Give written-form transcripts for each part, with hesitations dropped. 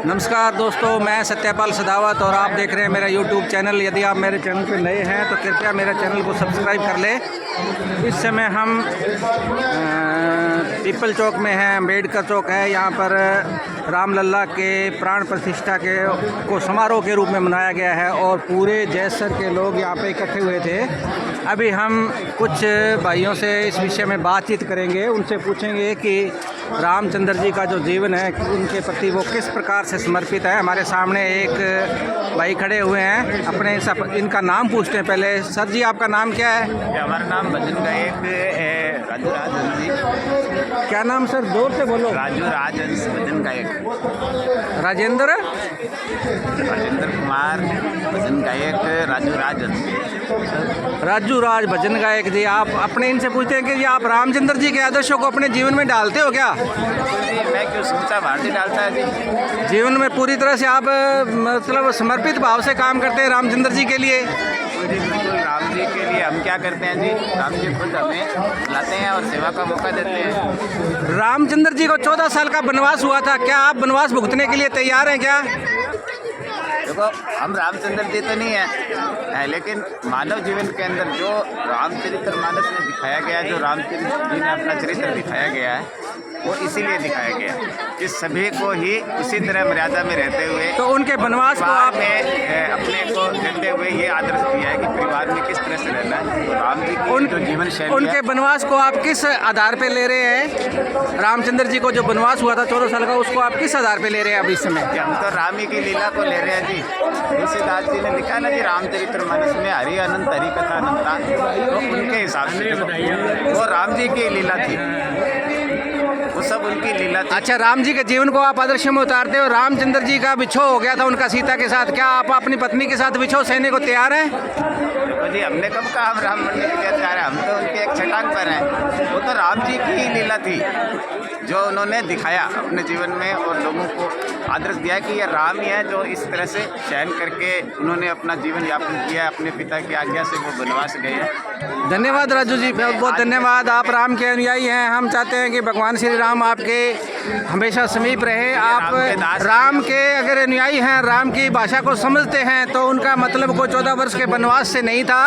नमस्कार दोस्तों, मैं सत्यपाल सदावत और आप देख रहे हैं मेरा YouTube चैनल। यदि आप मेरे चैनल पर नए हैं तो कृपया मेरे चैनल को सब्सक्राइब कर लें। इस समय हम पीपल चौक में हैं, अम्बेडकर चौक है। यहाँ पर रामलला के प्राण प्रतिष्ठा को समारोह के रूप में मनाया गया है और पूरे जैसर के लोग यहाँ पे इकट्ठे हुए थे। अभी हम कुछ भाइयों से इस विषय में बातचीत करेंगे, उनसे पूछेंगे कि रामचंद्र जी का जो जीवन है उनके प्रति वो किस प्रकार से समर्पित है। हमारे सामने एक भाई खड़े हुए हैं, अपने इनका नाम पूछते हैं पहले। सर जी, आपका नाम क्या है? हमारा नाम भजन गायक है राजू राजहंस जी। क्या नाम सर? जोर से बोलो। राजू राजहंस भजन गायक। राजेंद्र कुमार भजन गायक राजू राजहंस। राजू राज भजन गायक जी। आप अपने इनसे पूछते हैं कि जी आप रामचंद्र जी के आदर्शों को अपने जीवन में डालते हो क्या? मैं क्यों समझा भारतीय डालता है जी। जीवन में पूरी तरह से आप मतलब समर्पित भाव से काम करते हैं रामचंद्र जी के लिए? बिल्कुल, राम जी के लिए हम क्या करते हैं जी, राम जी खुद हमें बुलाते हैं और सेवा का मौका देते हैं। रामचंद्र जी को 14 साल का वनवास हुआ था, क्या आप वनवास भुगतने के लिए तैयार हैं क्या? देखो, हम रामचंद्र जी तो नहीं है, लेकिन मानव जीवन के अंदर जो रामचरित्र मानस में दिखाया गया है, जो रामचंद्र जी ने अपना चरित्र दिखाया गया है, वो इसीलिए दिखाया गया कि सभी को ही उसी तरह मर्यादा में रहते हुए तो उनके वनवास को आप अपने को देते हुए ये आदर्श दिया है कि परिवार में किस तरह से रहना है। तो राम जी की जो जीवन शैली, उनके वनवास को आप किस आधार पे ले रहे हैं? रामचंद्र जी को जो वनवास हुआ था 14 साल का, उसको आप किस आधार पे ले रहे हैं अभी इस समय? हम तो राम ही की लीला को ले रहे हैं जी। तुलसीदास जी ने लिखा ना जी, रामचरित्र मानस में हरि अनंत हरि कथा अनंता। तो उनके हिसाब से वो राम जी की लीला थी, वो सब उनकी लीला थी। अच्छा, राम जी के जीवन को आप आदर्श में उतारते हो। रामचंद्र जी का विछोह हो गया था उनका सीता के साथ, क्या आप अपनी पत्नी के साथ विछोह सहने को तैयार हैं? देखो जी, हमने कब कहा हम राम बनने के लिए तैयार हैं? हम तो उनके एक छटांग पर हैं। वो तो राम जी की ही लीला थी जो उन्होंने दिखाया अपने जीवन में और लोगों को आदर्श दिया कि ये राम ही है जो इस तरह से शयन करके उन्होंने अपना जीवन यापन किया। अपने पिता की आज्ञा से वो वनवास गए। धन्यवाद राजू जी, बहुत बहुत धन्यवाद। आप राम के अनुयायी हैं। हम चाहते हैं कि भगवान श्री राम आपके हमेशा समीप रहे। आप राम के अगर अनुयायी हैं, राम की भाषा को समझते हैं, तो उनका मतलब को 14 वर्ष के वनवास से नहीं था।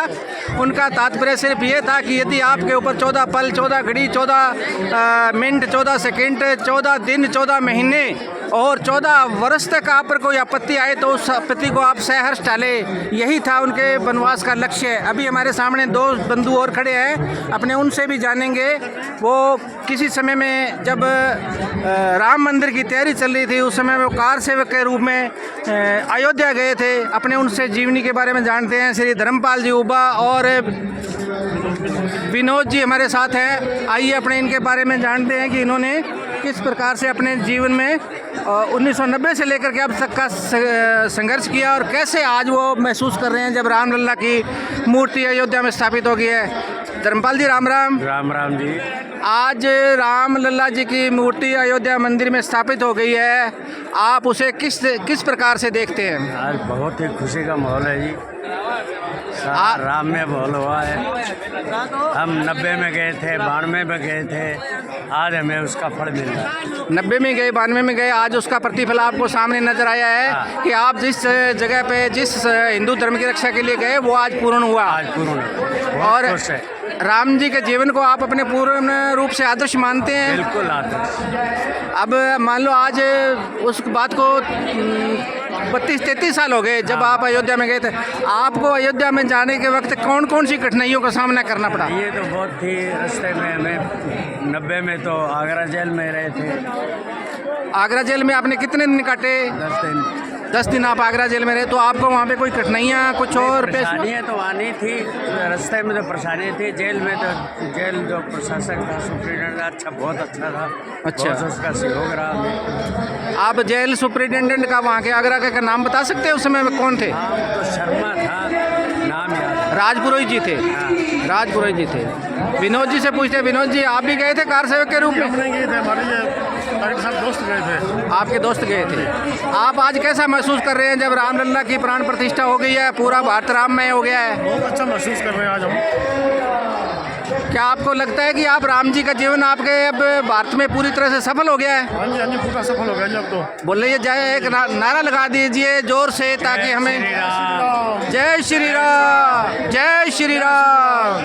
उनका तात्पर्य सिर्फ ये था कि यदि आपके ऊपर 14 पल, 14 घड़ी, 14 मिनट, 14 सेकंड, 14 दिन, 14 महीने और 14 वर्ष तक आप पर कोई आपत्ति आए तो उस आपत्ति को आप सहर्ष टाले। यही था उनके वनवास का लक्ष्य। अभी हमारे सामने 2 बंधु और खड़े हैं, अपने उनसे भी जानेंगे। वो किसी समय में जब राम मंदिर की तैयारी चल रही थी, उस समय वो कार सेवक के रूप में अयोध्या गए थे। अपने उनसे जीवनी के बारे में जानते हैं। श्री धर्मपाल जी उबा और विनोद जी हमारे साथ हैं। आइए अपने इनके बारे में जानते हैं कि इन्होंने किस प्रकार से अपने जीवन में 1990 से लेकर के अब तक का संघर्ष किया और कैसे आज वो महसूस कर रहे हैं जब रामलला की मूर्ति अयोध्या में स्थापित हो गई है। धर्मपाल जी, राम राम। राम राम जी। आज रामलला जी की मूर्ति अयोध्या मंदिर में स्थापित हो गई है, आप उसे किस प्रकार से देखते हैं? आज बहुत ही खुशी का माहौल है जी। राम में माहौल हुआ है। हम 90 में गए थे, 92 में गए थे, आज हमें उसका फल मिल रहा है। 90 में गए, 92 में गए, आज उसका प्रतिफल आपको सामने नजर आया है कि आप जिस जगह पे जिस हिंदू धर्म की रक्षा के लिए गए वो आज पूर्ण हुआ। आज पूर्ण और राम जी के जीवन को आप अपने पूर्ण रूप से आदर्श मानते हैं? बिल्कुल आदर्श। अब मान लो आज उस बात को 32-33 साल हो गए जब आप अयोध्या में गए थे। आपको अयोध्या में जाने के वक्त कौन कौन सी कठिनाइयों का सामना करना पड़ा? ये तो बहुत थी। रास्ते में हमें 90 में तो आगरा जेल में रहे थे। आगरा जेल में आपने कितने दिन काटे? 10 दिन। 10 दिन आप आगरा जेल में रहे। तो आपको वहाँ पे कोई कठिनाइयाँ कुछ और परेशानियाँ तो आनी थी, रास्ते में तो परेशानी थी। जेल में तो जेल जो प्रशासक था, सुप्रिटेंडेंट अच्छा, बहुत अच्छा था। अच्छा, उसका सहयोग रहा। आप जेल सुप्रिटेंडेंट का वहाँ के आगरा का नाम बता सकते हैं? उस समय में कौन थे? तो शर्मा था, नाम याद। राजपुरोहित जी थे। राजपुरोहित जी थे। विनोद जी से पूछते हैं। विनोद जी, आप भी गए थे कार सेवक के रूप में? नहीं गए थे, हमारे साथ दोस्त गए थे। आपके दोस्त गए थे। आप आज कैसा महसूस कर रहे हैं जब रामलला की प्राण प्रतिष्ठा हो गई है, पूरा भारत राममय हो गया है? बहुत अच्छा महसूस कर रहे हैं आज हम। क्या आपको लगता है कि आप राम जी का जीवन आपके अब भारत में पूरी तरह से सफल हो गया है? हाँ जी पूरा सफल हो गया जी अब तो। बोलिए जय, एक नारा लगा दीजिए जोर से ताकि हमें। जय श्री राम, जय श्री राम।